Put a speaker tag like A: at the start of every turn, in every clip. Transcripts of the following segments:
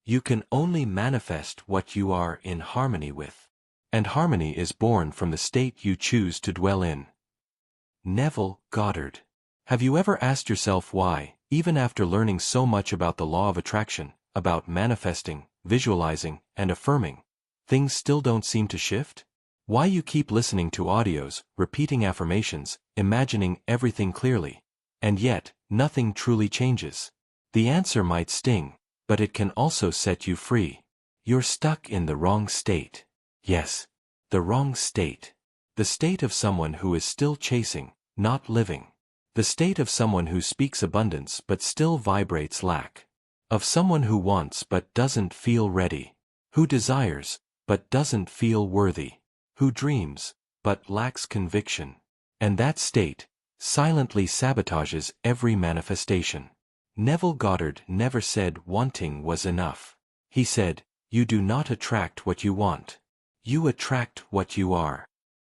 A: You can only manifest what you are in harmony with. And harmony is born from the state you choose to dwell in. Neville Goddard. Have you ever asked yourself why, even after learning so much about the law of attraction, about manifesting, visualizing, and affirming, things still don't seem to shift? Why you keep listening to audios, repeating affirmations, imagining everything clearly, and yet, nothing truly changes? The answer might sting, but it can also set you free. You're stuck in the wrong state. Yes, the wrong state. The state of someone who is still chasing, not living. The state of someone who speaks abundance but still vibrates lack. Of someone who wants but doesn't feel ready. Who desires, but doesn't feel worthy. Who dreams, but lacks conviction. And that state silently sabotages every manifestation. Neville Goddard never said wanting was enough. He said, you do not attract what you want. You attract what you are.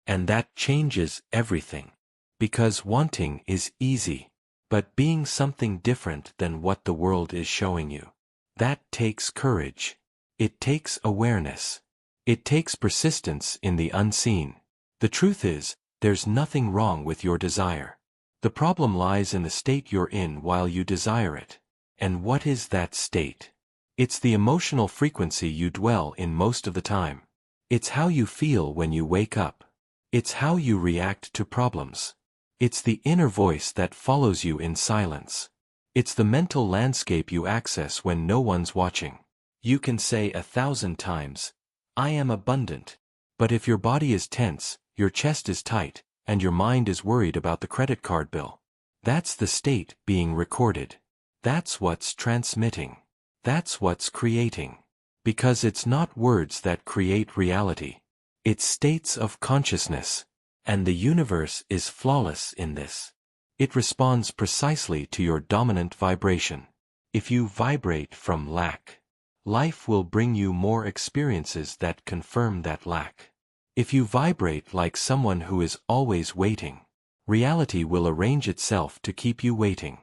A: And that changes everything. Because wanting is easy. But being something different than what the world is showing you, that takes courage. It takes awareness. It takes persistence in the unseen. The truth is, there's nothing wrong with your desire. The problem lies in the state you're in while you desire it. And what is that state? It's the emotional frequency you dwell in most of the time. It's how you feel when you wake up. It's how you react to problems. It's the inner voice that follows you in silence. It's the mental landscape you access when no one's watching. You can say 1,000 times, I am abundant. But if your body is tense, your chest is tight, and your mind is worried about the credit card bill, that's the state being recorded. That's what's transmitting. That's what's creating. Because it's not words that create reality. It's states of consciousness. And the universe is flawless in this. It responds precisely to your dominant vibration. If you vibrate from lack, life will bring you more experiences that confirm that lack. If you vibrate like someone who is always waiting, reality will arrange itself to keep you waiting.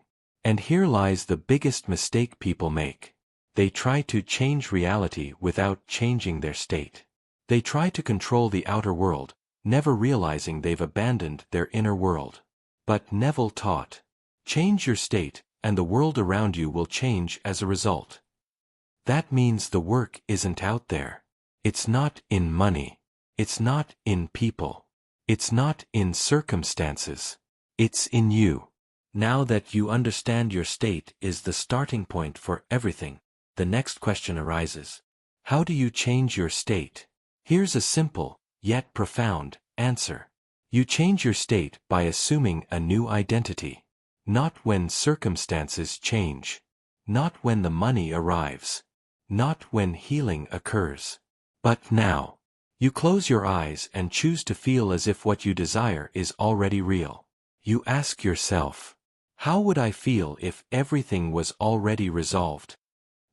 A: And here lies the biggest mistake people make. They try to change reality without changing their state. They try to control the outer world, never realizing they've abandoned their inner world. But Neville taught, change your state, and the world around you will change as a result. That means the work isn't out there. It's not in money. It's not in people. It's not in circumstances. It's in you. Now that you understand your state is the starting point for everything, the next question arises. How do you change your state? Here's a simple, yet profound, answer. You change your state by assuming a new identity. Not when circumstances change. Not when the money arrives. Not when healing occurs. But now. You close your eyes and choose to feel as if what you desire is already real. You ask yourself, how would I feel if everything was already resolved?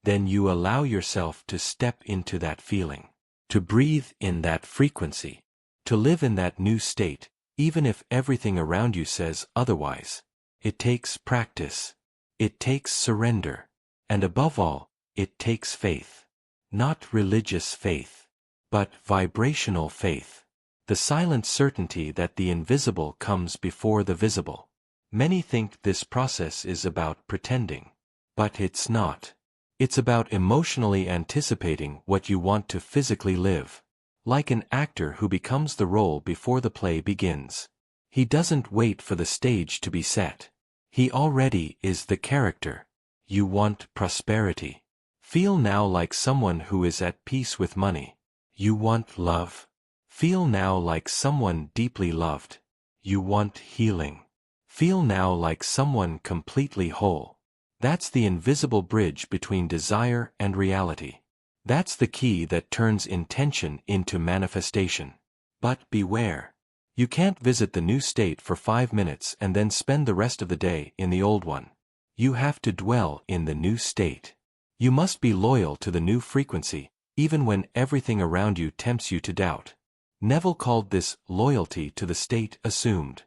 A: Then you allow yourself to step into that feeling. To breathe in that frequency, to live in that new state, even if everything around you says otherwise. It takes practice. It takes surrender. And above all, it takes faith. Not religious faith, but vibrational faith. The silent certainty that the invisible comes before the visible. Many think this process is about pretending. But it's not. It's about emotionally anticipating what you want to physically live. Like an actor who becomes the role before the play begins. He doesn't wait for the stage to be set. He already is the character. You want prosperity. Feel now like someone who is at peace with money. You want love. Feel now like someone deeply loved. You want healing. Feel now like someone completely whole. That's the invisible bridge between desire and reality. That's the key that turns intention into manifestation. But beware. You can't visit the new state for 5 minutes and then spend the rest of the day in the old one. You have to dwell in the new state. You must be loyal to the new frequency, even when everything around you tempts you to doubt. Neville called this loyalty to the state assumed.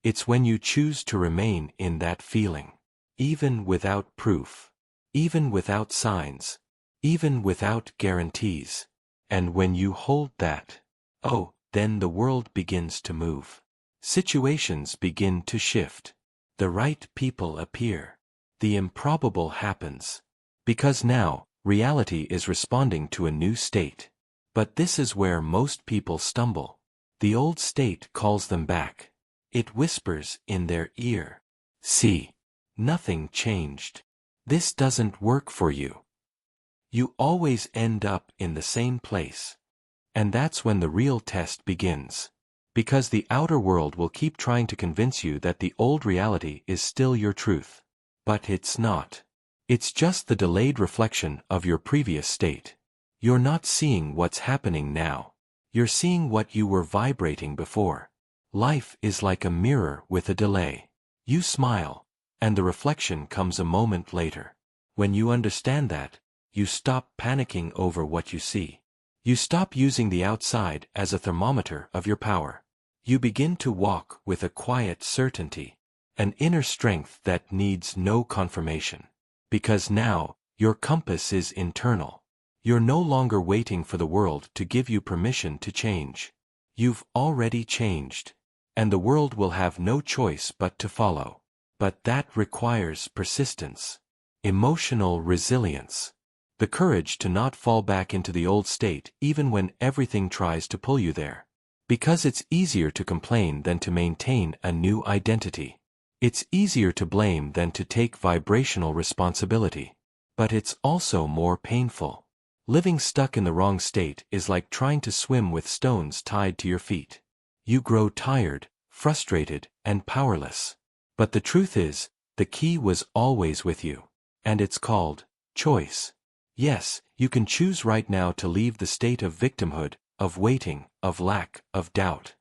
A: It's when you choose to remain in that feeling. Even without proof. Even without signs. even without guarantees. And when you hold that, oh, then the world begins to move. Situations begin to shift. The right people appear. The improbable happens. Because now, reality is responding to a new state. But this is where most people stumble. The old state calls them back. It whispers in their ear, "See, nothing changed. This doesn't work for you. You always end up in the same place." And that's when the real test begins. Because the outer world will keep trying to convince you that the old reality is still your truth. But it's not. It's just the delayed reflection of your previous state. You're not seeing what's happening now. You're seeing what you were vibrating before. Life is like a mirror with a delay. You smile, and the reflection comes a moment later. When you understand that, you stop panicking over what you see. You stop using the outside as a thermometer of your power. You begin to walk with a quiet certainty, an inner strength that needs no confirmation. Because now, your compass is internal. You're no longer waiting for the world to give you permission to change. You've already changed. And the world will have no choice but to follow. But that requires persistence, emotional resilience, the courage to not fall back into the old state even when everything tries to pull you there. Because it's easier to complain than to maintain a new identity. It's easier to blame than to take vibrational responsibility. But it's also more painful. Living stuck in the wrong state is like trying to swim with stones tied to your feet. You grow tired, frustrated, and powerless. But the truth is, the key was always with you. And it's called choice. Yes, you can choose right now to leave the state of victimhood, of waiting, of lack, of doubt.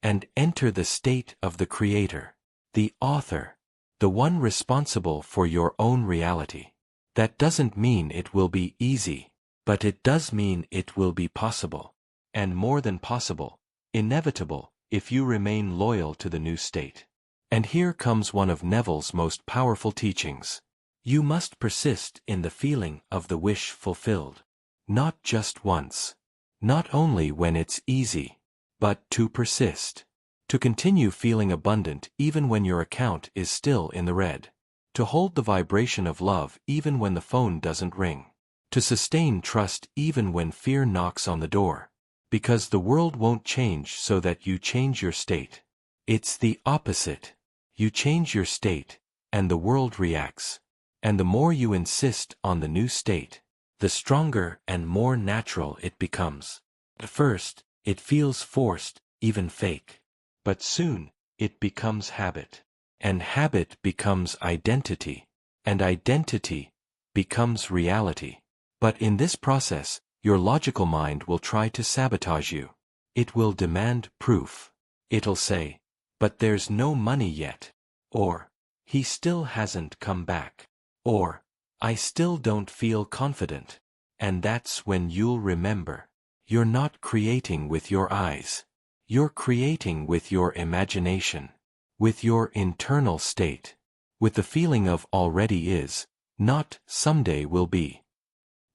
A: And enter the state of the creator, the author, the one responsible for your own reality. That doesn't mean it will be easy, but it does mean it will be possible. And more than possible, inevitable, if you remain loyal to the new state. And here comes one of Neville's most powerful teachings. You must persist in the feeling of the wish fulfilled. Not just once. Not only when it's easy. But to persist. To continue feeling abundant even when your account is still in the red. To hold the vibration of love even when the phone doesn't ring. To sustain trust even when fear knocks on the door. Because the world won't change so that you change your state. It's the opposite. You change your state, and the world reacts. And the more you insist on the new state, the stronger and more natural it becomes. At first, it feels forced, even fake. But soon, it becomes habit. And habit becomes identity. And identity becomes reality. But in this process, your logical mind will try to sabotage you. It will demand proof. It'll say, "But there's no money yet." Or, "He still hasn't come back." Or, "I still don't feel confident." And that's when you'll remember. You're not creating with your eyes. You're creating with your imagination. With your internal state. With the feeling of already is, not someday will be.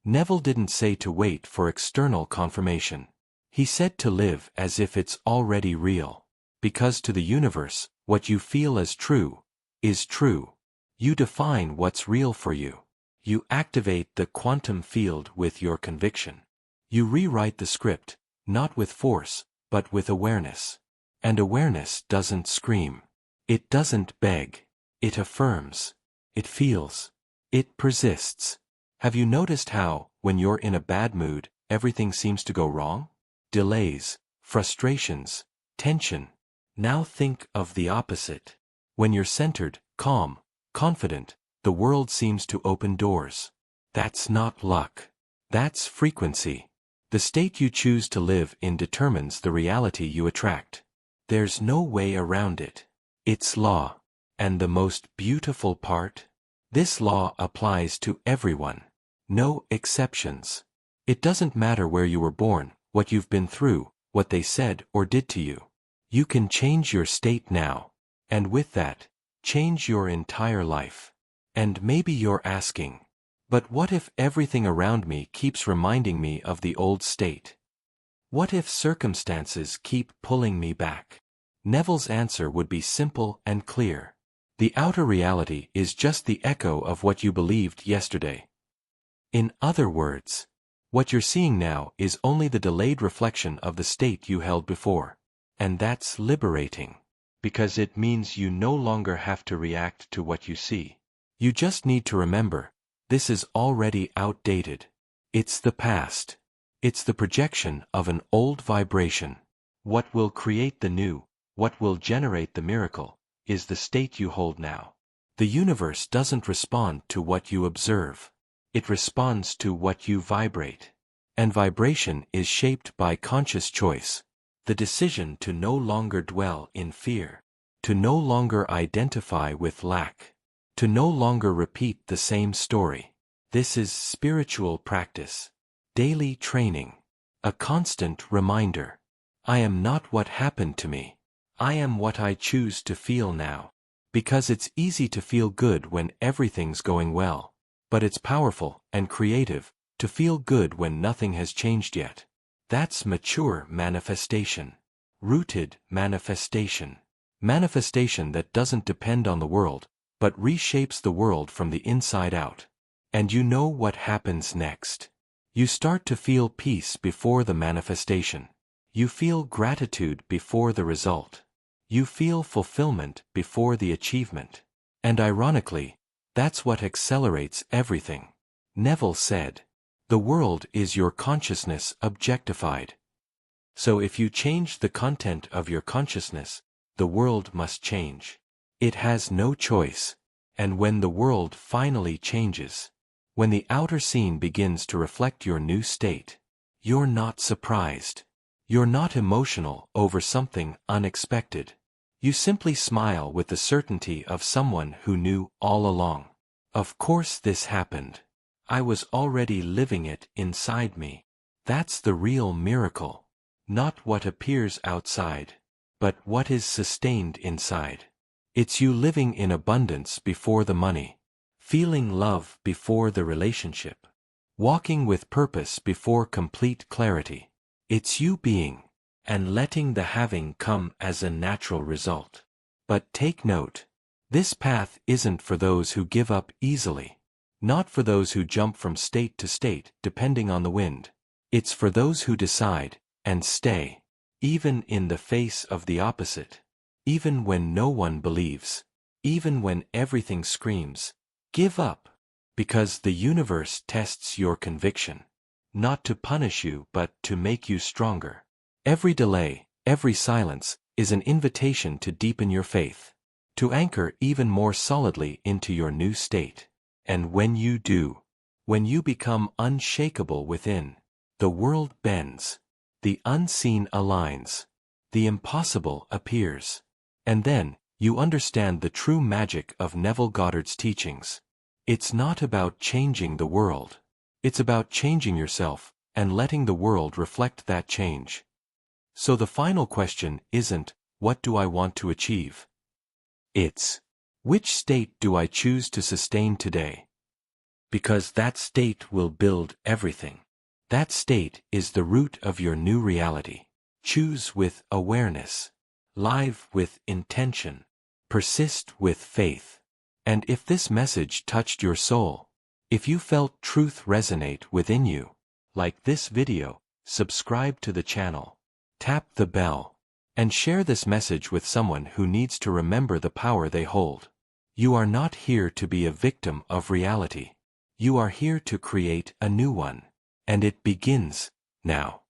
A: Neville didn't say to wait for external confirmation. He said to live as if it's already real. Because to the universe, what you feel as true, is true. You define what's real for you. You activate the quantum field with your conviction. You rewrite the script, not with force, but with awareness. And awareness doesn't scream. It doesn't beg. It affirms. It feels. It persists. Have you noticed how, when you're in a bad mood, everything seems to go wrong? Delays, frustrations, tension. Now think of the opposite. When you're centered, calm, confident, the world seems to open doors. That's not luck. That's frequency. The state you choose to live in determines the reality you attract. There's no way around it. It's law. And the most beautiful part? This law applies to everyone. No exceptions. It doesn't matter where you were born, what you've been through, what they said or did to you. You can change your state now. And with that, change your entire life. And maybe you're asking, But what if everything around me keeps reminding me of the old state? What if circumstances keep pulling me back? Neville's answer would be simple and clear. The outer reality is just the echo of what you believed yesterday. In other words, what you're seeing now is only the delayed reflection of the state you held before. And that's liberating, because it means you no longer have to react to what you see. You just need to remember, this is already outdated. It's the past. It's the projection of an old vibration. What will create the new, what will generate the miracle, is the state you hold now. The universe doesn't respond to what you observe. It responds to what you vibrate. And vibration is shaped by conscious choice. The decision to no longer dwell in fear. To no longer identify with lack. To no longer repeat the same story. This is spiritual practice. Daily training. A constant reminder. I am not what happened to me. I am what I choose to feel now. Because it's easy to feel good when everything's going well. But it's powerful and creative to feel good when nothing has changed yet. That's mature manifestation. Rooted manifestation. Manifestation that doesn't depend on the world, but reshapes the world from the inside out. And you know what happens next. You start to feel peace before the manifestation. You feel gratitude before the result. You feel fulfillment before the achievement. And ironically, that's what accelerates everything. Neville said, "The world is your consciousness objectified." So if you change the content of your consciousness, the world must change. It has no choice. And when the world finally changes, when the outer scene begins to reflect your new state, you're not surprised. You're not emotional over something unexpected. You simply smile with the certainty of someone who knew all along. Of course this happened. I was already living it inside me. That's the real miracle. Not what appears outside, but what is sustained inside. It's you living in abundance before the money. Feeling love before the relationship. Walking with purpose before complete clarity. It's you being, and letting the having come as a natural result. But take note, this path isn't for those who give up easily. Not for those who jump from state to state depending on the wind. It's for those who decide, and stay, even in the face of the opposite. Even when no one believes. Even when everything screams, give up. Because the universe tests your conviction. Not to punish you but to make you stronger. Every delay, every silence, is an invitation to deepen your faith. To anchor even more solidly into your new state. And when you do, when you become unshakable within, the world bends. The unseen aligns. The impossible appears. And then, you understand the true magic of Neville Goddard's teachings. It's not about changing the world. It's about changing yourself, and letting the world reflect that change. So the final question isn't, what do I want to achieve? It's, which state do I choose to sustain today? Because that state will build everything. That state is the root of your new reality. Choose with awareness. Live with intention. Persist with faith. And if this message touched your soul, if you felt truth resonate within you, like this video, subscribe to the channel, tap the bell, and share this message with someone who needs to remember the power they hold. You are not here to be a victim of reality. You are here to create a new one. And it begins now.